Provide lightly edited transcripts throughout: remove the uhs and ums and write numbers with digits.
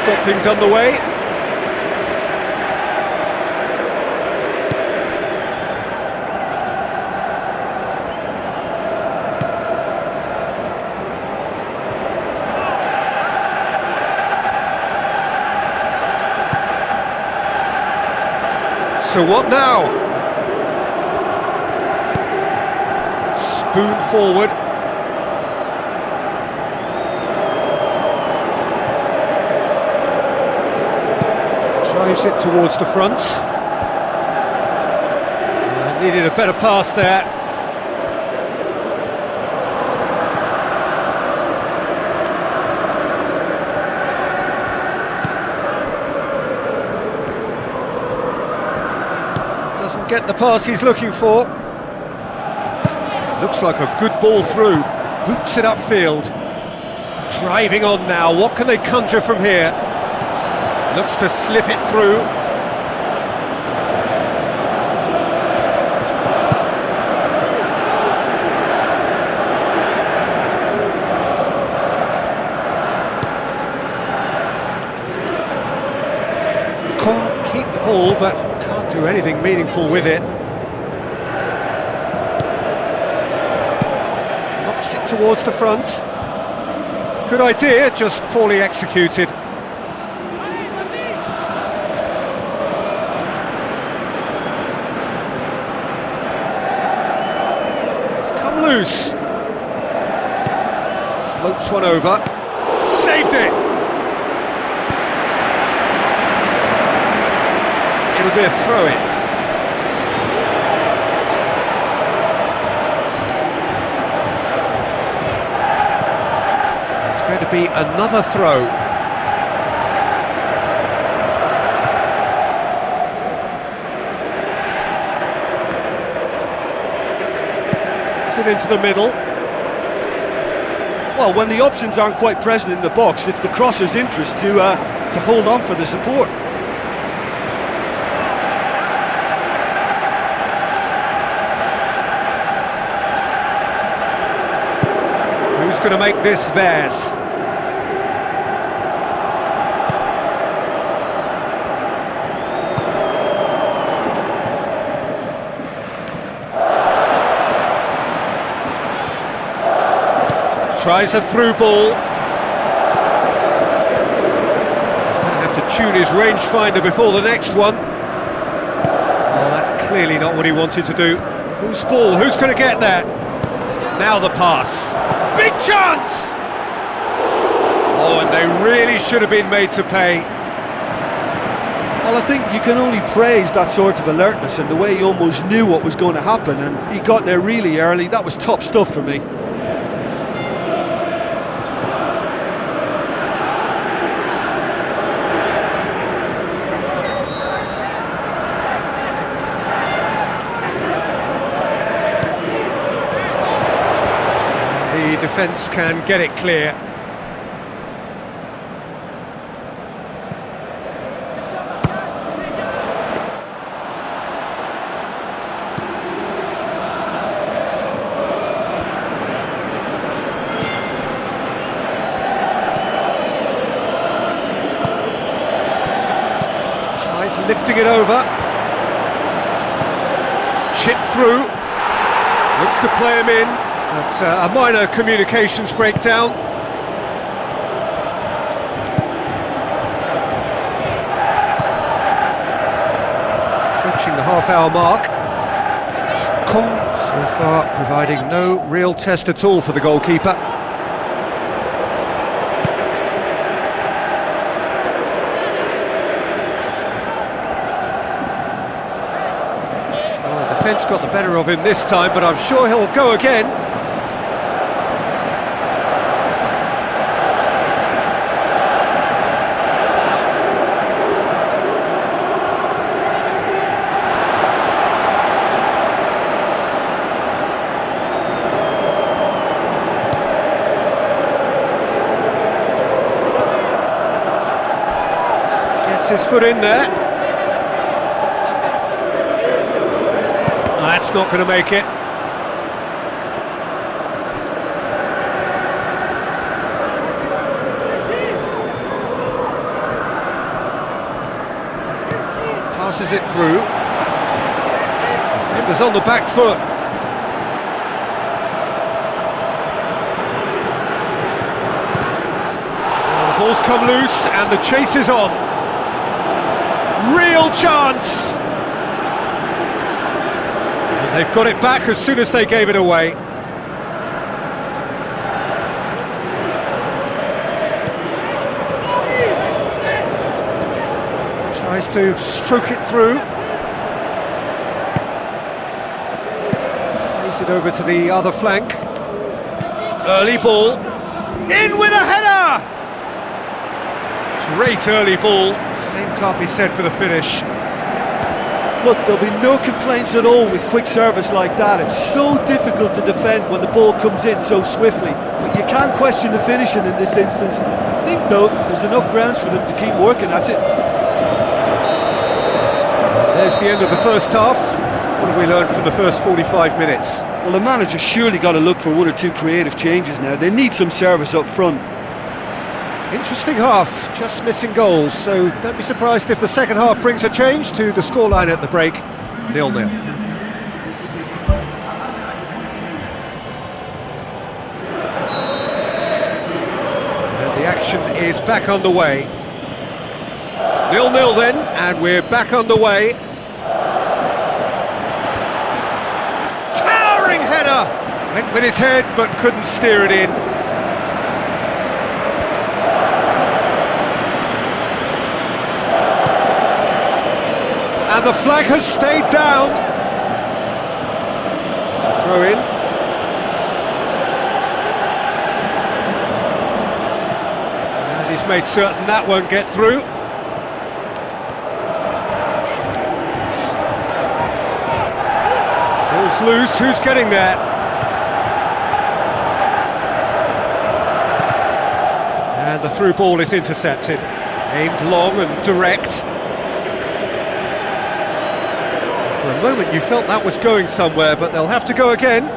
got things underway. So what now? Spoon forward. Drives it towards the front. Needed a better pass there. Doesn't get the pass he's looking for. Looks like a good ball through. Boots it upfield. Driving on now. What can they conjure from here? Looks to slip it through. Can't keep the ball, but can't do anything meaningful with it. Knocks it towards the front. Good idea, just poorly executed. Loose. Floats one over. Saved it! It'll be a throw-in. It's going to be another throw. It into the middle. Well, when the options aren't quite present in the box, it's the crosser's interest to hold on for the support. Who's going to make this theirs? Tries a through ball. He's going to have to tune his rangefinder before the next one. Well, that's clearly not what he wanted to do. Whose ball? Who's going to get there? Now the pass. Big chance! Oh, and they really should have been made to pay. Well, I think you can only praise that sort of alertness and the way he almost knew what was going to happen, and he got there really early. That was top stuff for me. The defence can get it clear. Tries lifting it over. Chip through. Looks to play him in. But a minor communications breakdown. Approaching the half-hour mark. Caen, so far, providing no real test at all for the goalkeeper. Well, the defence got the better of him this time, but I'm sure he'll go again. His foot in there. That's not going to make it. Passes it through. Defenders on the back foot. Well, the ball's come loose and the chase is on. Real chance! And they've got it back as soon as they gave it away. Tries to stroke it through. Plays it over to the other flank. Early ball. In with a header! Great early ball. Same can't be said for the finish. Look, there'll be no complaints at all with quick service like that. It's so difficult to defend when the ball comes in so swiftly. But you can't question the finishing in this instance. I think, though, there's enough grounds for them to keep working at it. There's the end of the first half. What have we learned from the first 45 minutes? Well, the manager's surely got to look for one or two creative changes now. They need some service up front. Interesting half, just missing goals, so don't be surprised if the second half brings a change to the scoreline at the break, 0-0. And the action is back underway. 0-0 then, and we're back underway. Towering header! Went with his head, but couldn't steer it in. And the flag has stayed down. It's a throw in. And he's made certain that won't get through. Ball's loose, who's getting there? And the through ball is intercepted. Aimed long and direct. For a moment you felt that was going somewhere, but they'll have to go again.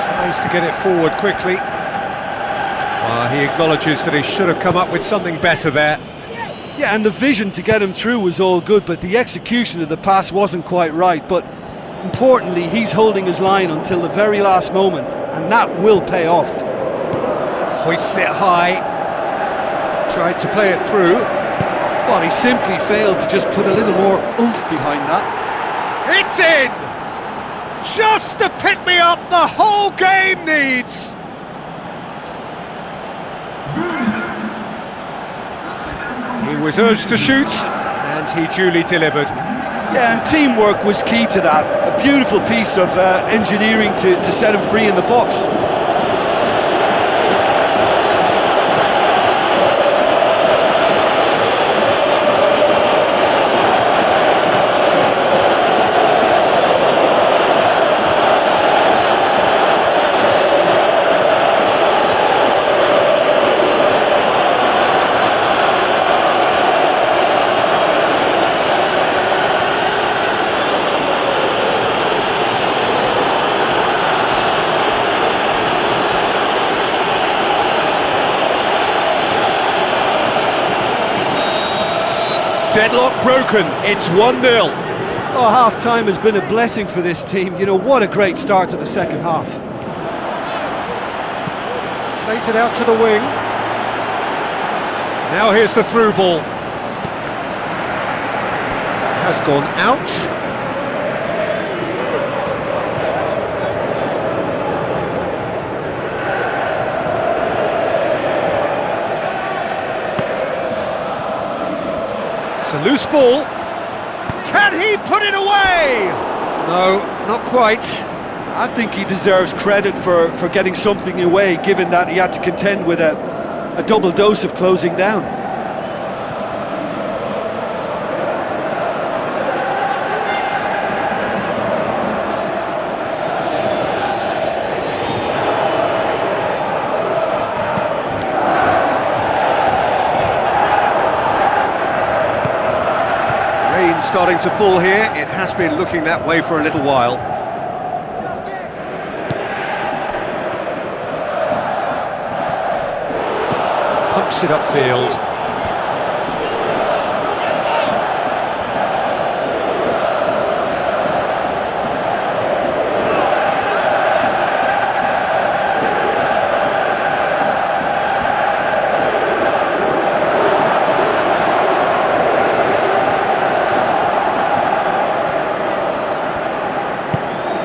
Tries to get it forward quickly. Well, he acknowledges that he should have come up with something better there. Yeah, and the vision to get him through was all good, but the execution of the pass wasn't quite right. But importantly, he's holding his line until the very last moment, and that will pay off. Hoists it high. Tried to play it through. Well, he simply failed to just put a little more oomph behind that. It's in! Just the pick-me-up the whole game needs! He was urged to shoot, and he duly delivered. Yeah, and teamwork was key to that. A beautiful piece of engineering to set him free in the box. Deadlock broken, it's 1-0. Oh, half-time has been a blessing for this team. You know, what a great start to the second half. Plays it out to the wing. Now here's the through ball. Has gone out. It's a loose ball. Can he put it away? No, not quite. I think he deserves credit for getting something away, given that he had to contend with a double dose of closing down. Rain starting to fall here. It has been looking that way for a little while. Pumps it upfield.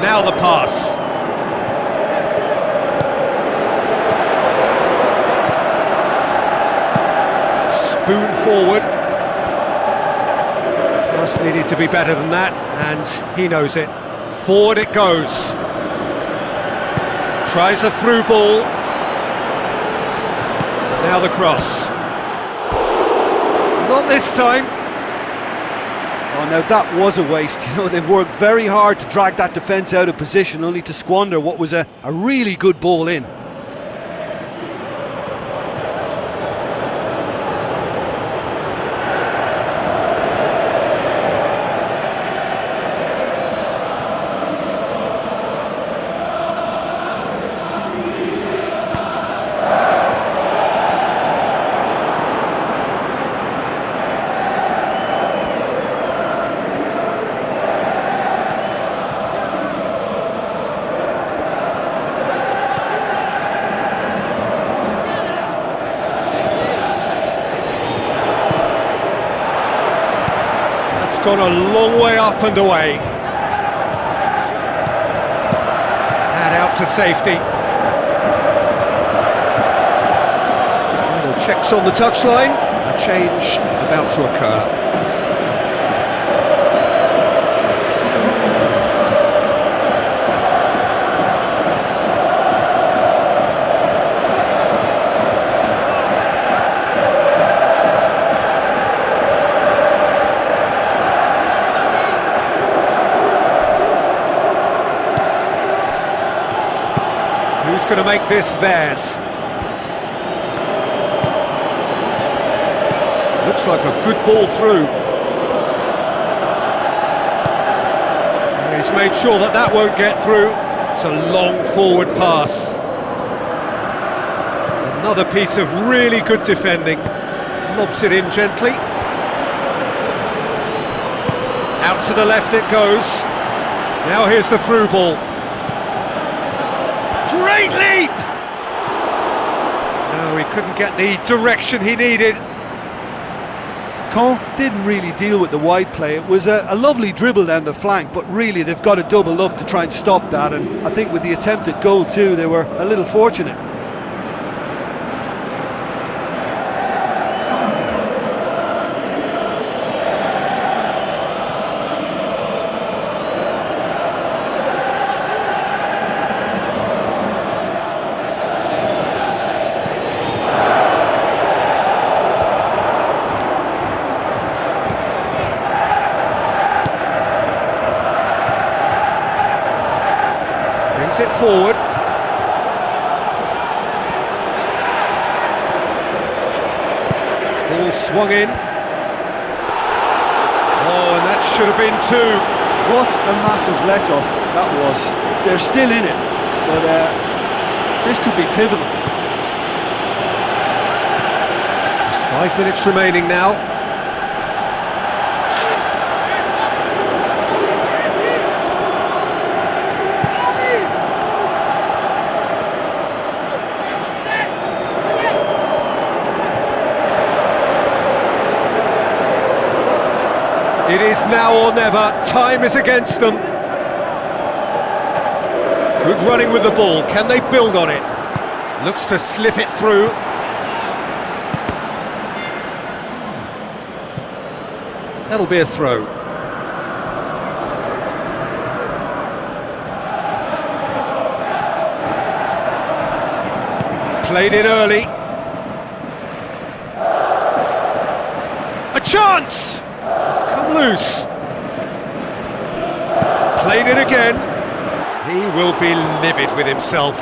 Now the pass. Spoon forward. Pass needed to be better than that, and he knows it. Forward it goes. Tries a through ball. Now the cross. Not this time. Oh, now that was a waste. You know, they've worked very hard to drag that defence out of position, only to squander what was a really good ball in. Gone a long way up and away. And out to safety. Final checks on the touchline. A change about to occur. Who's going to make this theirs? Looks like a good ball through. He's made sure that that won't get through. It's a long forward pass. Another piece of really good defending. Lobs it in gently. Out to the left it goes. Now here's the through ball. Great leap! No, he couldn't get the direction he needed. Caen didn't really deal with the wide play. It was a lovely dribble down the flank, but really they've got to double up to try and stop that, and I think with the attempted goal too, they were a little fortunate. Brings it forward. Ball swung in. Oh, and that should have been two. What a massive let-off that was. They're still in it, but this could be pivotal. Just 5 minutes remaining now. It is now or never. Time is against them. Good running with the ball. Can they build on it? Looks to slip it through. That'll be a throw. Played in early. A chance! It's come loose. Played it again. He will be livid with himself.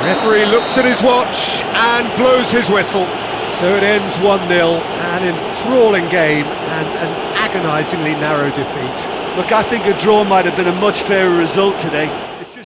Referee looks at his watch and blows his whistle. So it ends 1-0, an enthralling game and an agonisingly narrow defeat. Look, I think a draw might have been a much fairer result today.